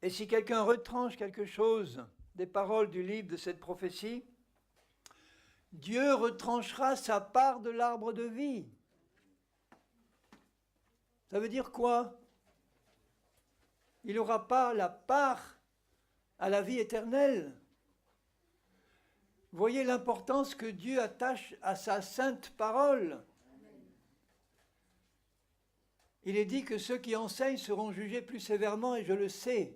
Et si quelqu'un retranche quelque chose des paroles du livre de cette prophétie, Dieu retranchera sa part de l'arbre de vie. Ça veut dire quoi? Il n'aura pas la part à la vie éternelle. Voyez l'importance que Dieu attache à sa sainte parole. Il est dit que ceux qui enseignent seront jugés plus sévèrement, et je le sais.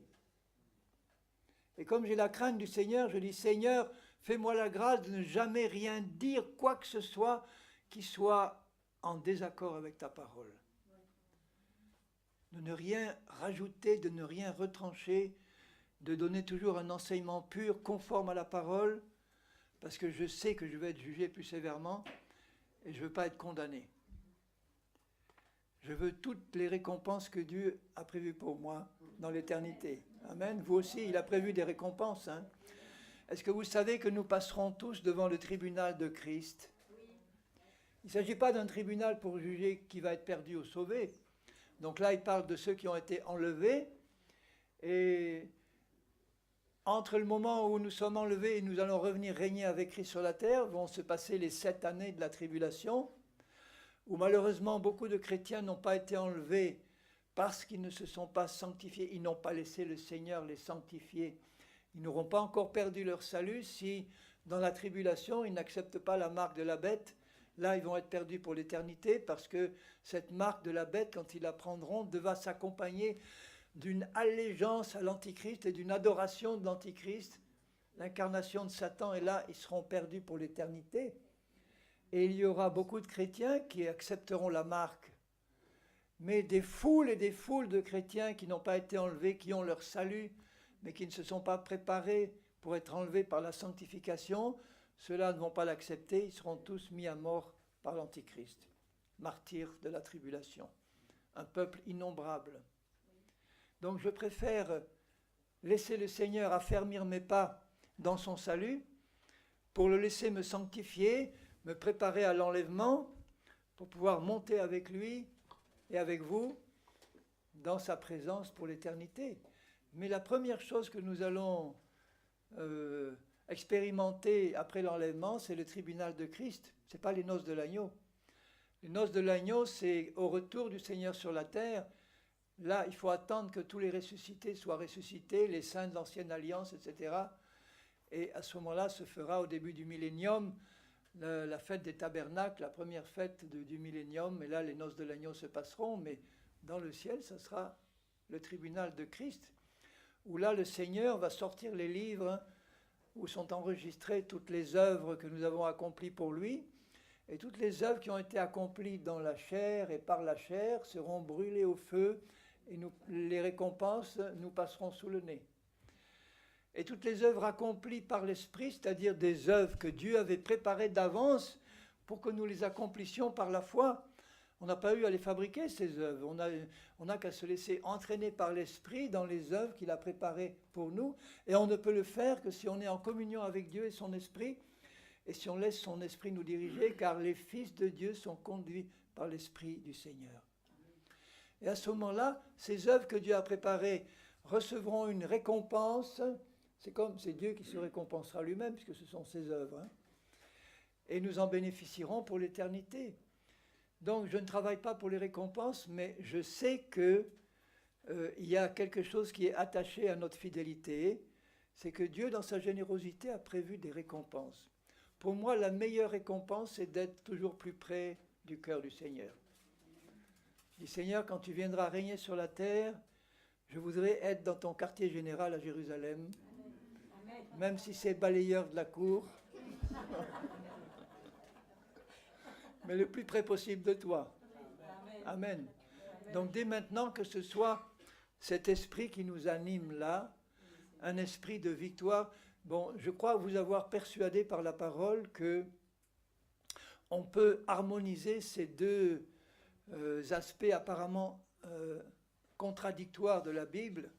Et comme j'ai la crainte du Seigneur, je dis, Seigneur, fais-moi la grâce de ne jamais rien dire, quoi que ce soit, qui soit en désaccord avec ta parole. De ne rien rajouter, de ne rien retrancher, de donner toujours un enseignement pur, conforme à la parole, parce que je sais que je vais être jugé plus sévèrement et je ne veux pas être condamné. Je veux toutes les récompenses que Dieu a prévues pour moi dans l'éternité. Amen. Vous aussi, il a prévu des récompenses. Hein. Est-ce que vous savez que nous passerons tous devant le tribunal de Christ? Il ne s'agit pas d'un tribunal pour juger qui va être perdu ou sauvé. Donc là, il parle de ceux qui ont été enlevés. Et entre le moment où nous sommes enlevés et nous allons revenir régner avec Christ sur la terre, vont se passer les 7 années de la tribulation, où malheureusement beaucoup de chrétiens n'ont pas été enlevés parce qu'ils ne se sont pas sanctifiés, ils n'ont pas laissé le Seigneur les sanctifier. Ils n'auront pas encore perdu leur salut si, dans la tribulation, ils n'acceptent pas la marque de la bête. Là, ils vont être perdus pour l'éternité parce que cette marque de la bête, quand ils la prendront, devra s'accompagner d'une allégeance à l'Antichrist et d'une adoration de l'Antichrist, l'incarnation de Satan, et là, ils seront perdus pour l'éternité. Et il y aura beaucoup de chrétiens qui accepteront la marque. Mais des foules et des foules de chrétiens qui n'ont pas été enlevés, qui ont leur salut, mais qui ne se sont pas préparés pour être enlevés par la sanctification, ceux-là ne vont pas l'accepter, ils seront tous mis à mort par l'Antichrist, martyrs de la tribulation, un peuple innombrable. Donc je préfère laisser le Seigneur affermir mes pas dans son salut, pour le laisser me sanctifier, me préparer à l'enlèvement, pour pouvoir monter avec lui et avec vous dans sa présence pour l'éternité. Mais la première chose que nous allons expérimenter après l'enlèvement, c'est le tribunal de Christ. Ce n'est pas les noces de l'agneau. Les noces de l'agneau, c'est au retour du Seigneur sur la terre. Là, il faut attendre que tous les ressuscités soient ressuscités, les saints de l'ancienne alliance, etc. Et à ce moment-là, se fera au début du millénium la fête des tabernacles, la première fête du millénium. Et là, les noces de l'agneau se passeront, mais dans le ciel, ce sera le tribunal de Christ, où là, le Seigneur va sortir les livres où sont enregistrées toutes les œuvres que nous avons accomplies pour lui. Et toutes les œuvres qui ont été accomplies dans la chair et par la chair seront brûlées au feu, et les récompenses nous passeront sous le nez. Et toutes les œuvres accomplies par l'Esprit, c'est-à-dire des œuvres que Dieu avait préparées d'avance pour que nous les accomplissions par la foi, on n'a pas eu à les fabriquer, ces œuvres. On n'a qu'à se laisser entraîner par l'Esprit dans les œuvres qu'il a préparées pour nous. Et on ne peut le faire que si on est en communion avec Dieu et son Esprit, et si on laisse son Esprit nous diriger, car les fils de Dieu sont conduits par l'Esprit du Seigneur. Et à ce moment-là, ces œuvres que Dieu a préparées recevront une récompense. C'est Dieu qui se récompensera lui-même, puisque ce sont ses œuvres. Hein. Et nous en bénéficierons pour l'éternité. Donc je ne travaille pas pour les récompenses, mais je sais qu'il y a quelque chose qui est attaché à notre fidélité. C'est que Dieu, dans sa générosité, a prévu des récompenses. Pour moi, la meilleure récompense, c'est d'être toujours plus près du cœur du Seigneur. Je dis, Seigneur, quand tu viendras régner sur la terre, je voudrais être dans ton quartier général à Jérusalem, même si c'est balayeur de la cour, mais le plus près possible de toi. Amen. Donc dès maintenant, que ce soit cet esprit qui nous anime là, un esprit de victoire. Bon, je crois vous avoir persuadé par la parole que on peut harmoniser ces deux aspects apparemment contradictoires de la Bible.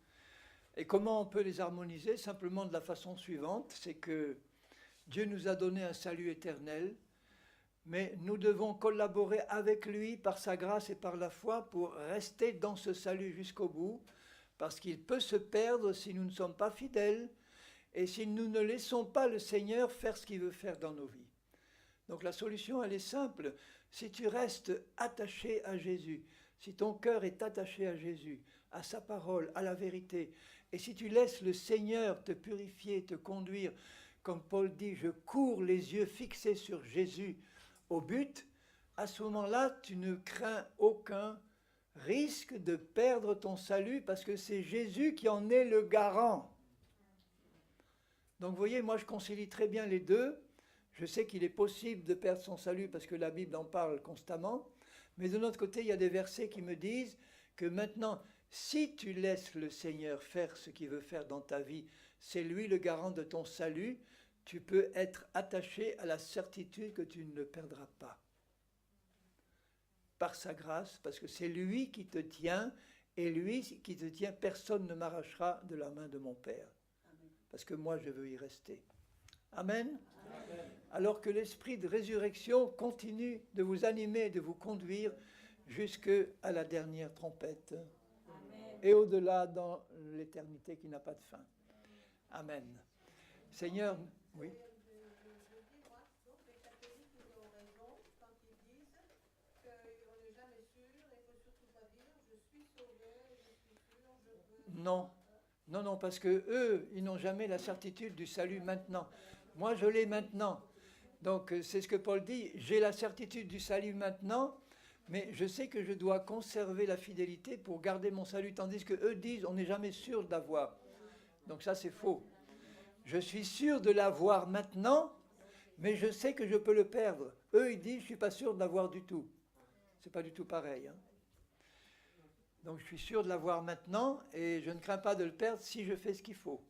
Et comment on peut les harmoniser? Simplement de la façon suivante, c'est que Dieu nous a donné un salut éternel, mais nous devons collaborer avec lui par sa grâce et par la foi pour rester dans ce salut jusqu'au bout, Parce qu'il peut se perdre si nous ne sommes pas fidèles et si nous ne laissons pas le Seigneur faire ce qu'il veut faire dans nos vies. Donc la solution, elle est simple. Si tu restes attaché à Jésus, si ton cœur est attaché à Jésus, à sa parole, à la vérité, et si tu laisses le Seigneur te purifier, te conduire, comme Paul dit, je cours les yeux fixés sur Jésus au but, à ce moment-là, tu ne crains aucun risque de perdre ton salut parce que c'est Jésus qui en est le garant. Donc vous voyez, moi je concilie très bien les deux. Je sais qu'il est possible de perdre son salut parce que la Bible en parle constamment. Mais de notre côté, il y a des versets qui me disent que maintenant, si tu laisses le Seigneur faire ce qu'il veut faire dans ta vie, c'est lui le garant de ton salut, tu peux être attaché à la certitude que tu ne le perdras pas. Par sa grâce, parce que c'est lui qui te tient, et lui qui te tient, personne ne m'arrachera de la main de mon Père. Parce que moi, je veux y rester. Amen. Amen. Alors que l'esprit de résurrection continue de vous animer et de vous conduire jusqu'à la dernière trompette. Amen. Et au-delà dans l'éternité qui n'a pas de fin. Amen. Seigneur, oui. Non, non, non, parce que eux, ils n'ont jamais la certitude du salut maintenant. Moi, je l'ai maintenant. Donc, c'est ce que Paul dit. J'ai la certitude du salut maintenant, mais je sais que je dois conserver la fidélité pour garder mon salut, tandis que eux disent, on n'est jamais sûr d'avoir. Donc ça, c'est faux. Je suis sûr de l'avoir maintenant, mais je sais que je peux le perdre. Eux, ils disent, je ne suis pas sûr de l'avoir du tout. C'est pas du tout pareil, hein. Donc je suis sûr de l'avoir maintenant et je ne crains pas de le perdre si je fais ce qu'il faut.